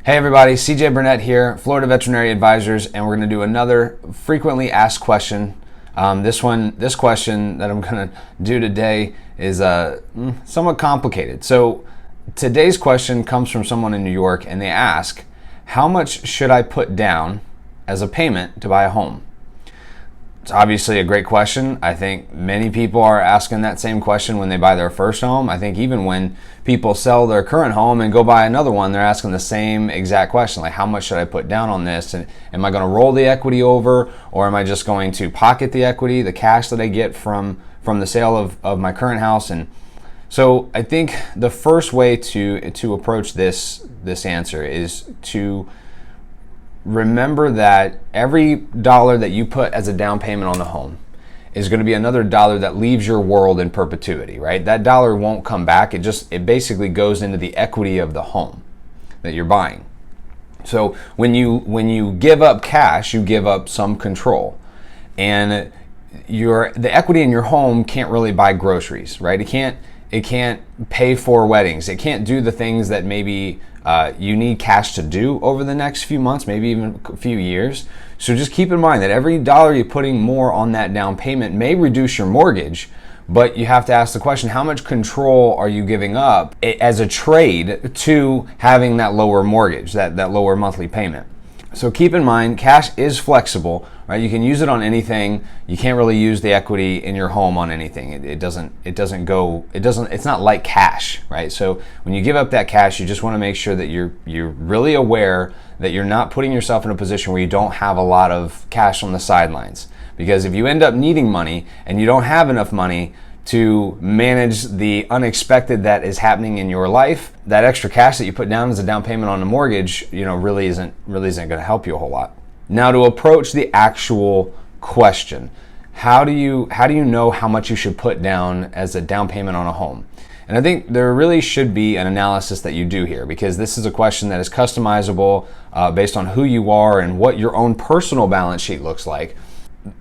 Hey everybody, CJ Burnett here, Florida Veterinary Advisors, and we're going to do another frequently asked question. This question that I'm going to do today is somewhat complicated. So today's question comes from someone in New York, and they ask, how much should I put down as a payment to buy a home? It's obviously a great question. I think many people are asking that same question when they buy their first home. I think even when people sell their current home and go buy another one, they're asking the same exact question, like how much should I put down on this? And am I going to roll the equity over, or am I just going to pocket the equity, the cash that I get from the sale of my current house? And so I think the first way to approach this answer is to remember that every dollar that you put as a down payment on the home is going to be another dollar that leaves your world in perpetuity, right? That dollar won't come back. It basically goes into the equity of the home that you're buying. So when you give up cash, you give up some control. And the equity in your home can't really buy groceries, right? It can't pay for weddings. It can't do the things that maybe you need cash to do over the next few months, maybe even a few years. So just keep in mind that every dollar you're putting more on that down payment may reduce your mortgage, but you have to ask the question, how much control are you giving up as a trade to having that lower mortgage, that lower monthly payment? So keep in mind, cash is flexible, right? You can use it on anything. You can't really use the equity in your home on anything. It's not like cash, right? So when you give up that cash, you just want to make sure that you're really aware that you're not putting yourself in a position where you don't have a lot of cash on the sidelines. Because if you end up needing money and you don't have enough money to manage the unexpected that is happening in your life, that extra cash that you put down as a down payment on a mortgage, really isn't going to help you a whole lot. Now, to approach the actual question, how do you know how much you should put down as a down payment on a home? And I think there really should be an analysis that you do here, because this is a question that is customizable based on who you are and what your own personal balance sheet looks like.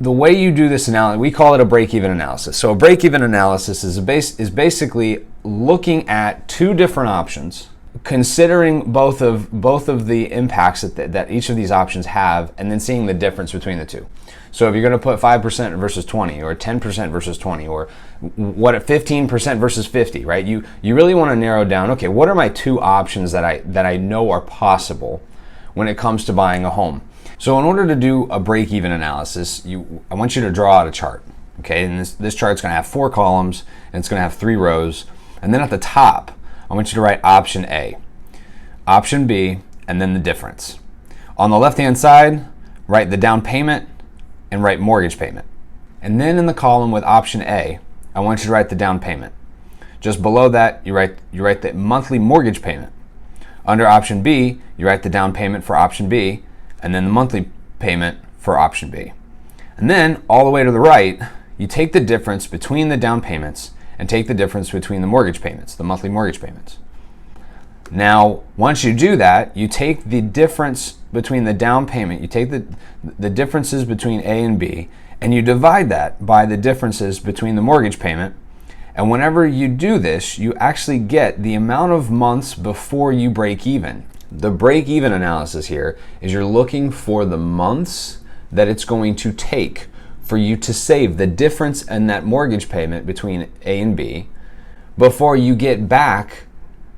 The way you do this analysis, we call it a break-even analysis. So a break-even analysis is basically looking at two different options, considering both of the impacts that each of these options have, and then seeing the difference between the two. So if you're going to put 5% versus 20, or 10% versus 20, or 15% versus 50, right? You really want to narrow down, okay, what are my two options that I know are possible when it comes to buying a home? So in order to do a break-even analysis, I want you to draw out a chart, okay? And this chart's going to have 4 columns, and it's going to have 3 rows. And then at the top, I want you to write option A, option B, and then the difference. On the left-hand side, write the down payment and write mortgage payment. And then in the column with option A, I want you to write the down payment. Just below that, you write the monthly mortgage payment. Under option B, you write the down payment for option B, and then the monthly payment for option B. And then all the way to the right, you take the difference between the down payments and take the difference between the mortgage payments, the monthly mortgage payments. Now, once you do that, you take the difference between the down payment, you take the differences between A and B, and you divide that by the differences between the mortgage payment. And whenever you do this, you actually get the amount of months before you break even. The break-even analysis here is you're looking for the months that it's going to take for you to save the difference in that mortgage payment between A and B before you get back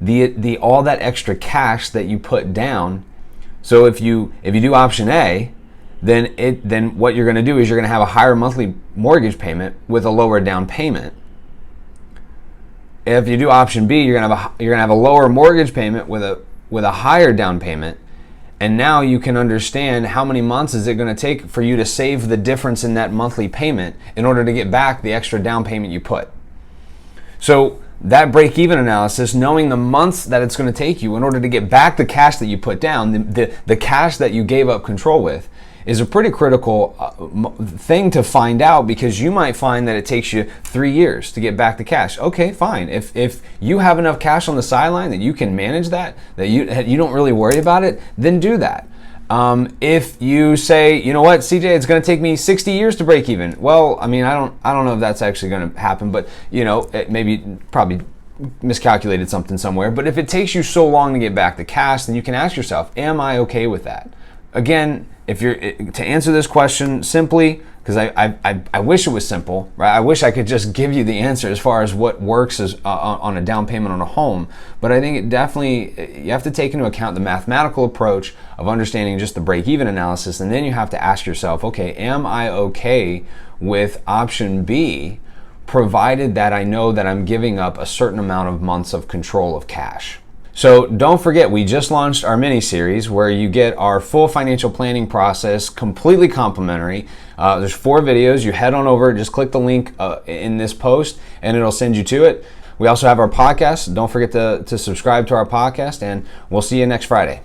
the all that extra cash that you put down. So if you do option A, then what you're going to do is you're going to have a higher monthly mortgage payment with a lower down payment. If you do option B, you're going to have a lower mortgage payment with a higher down payment, and now you can understand how many months is it going to take for you to save the difference in that monthly payment in order to get back the extra down payment you put. So that break-even analysis, knowing the months that it's going to take you in order to get back the cash that you put down, the cash that you gave up control with, is a pretty critical thing to find out, because you might find that it takes you 3 years to get back the cash. Okay, fine. If you have enough cash on the sideline that you can manage that you don't really worry about it, then do that. If you say, you know what, CJ, it's going to take me 60 years to break even. Well, I mean, I don't know if that's actually going to happen, but it maybe probably miscalculated something somewhere. But if it takes you so long to get back the cash, then you can ask yourself, am I okay with that? Again, if you're to answer this question simply, because I wish it was simple, right? I wish I could just give you the answer as far as what works as on a down payment on a home. But I think it definitely, you have to take into account the mathematical approach of understanding just the break-even analysis, and then you have to ask yourself, okay, am I okay with option B, provided that I know that I'm giving up a certain amount of months of control of cash? So don't forget, we just launched our mini-series where you get our full financial planning process completely complimentary. There's 4 videos. You head on over, just click the link in this post and it'll send you to it. We also have our podcast. Don't forget to subscribe to our podcast, and we'll see you next Friday.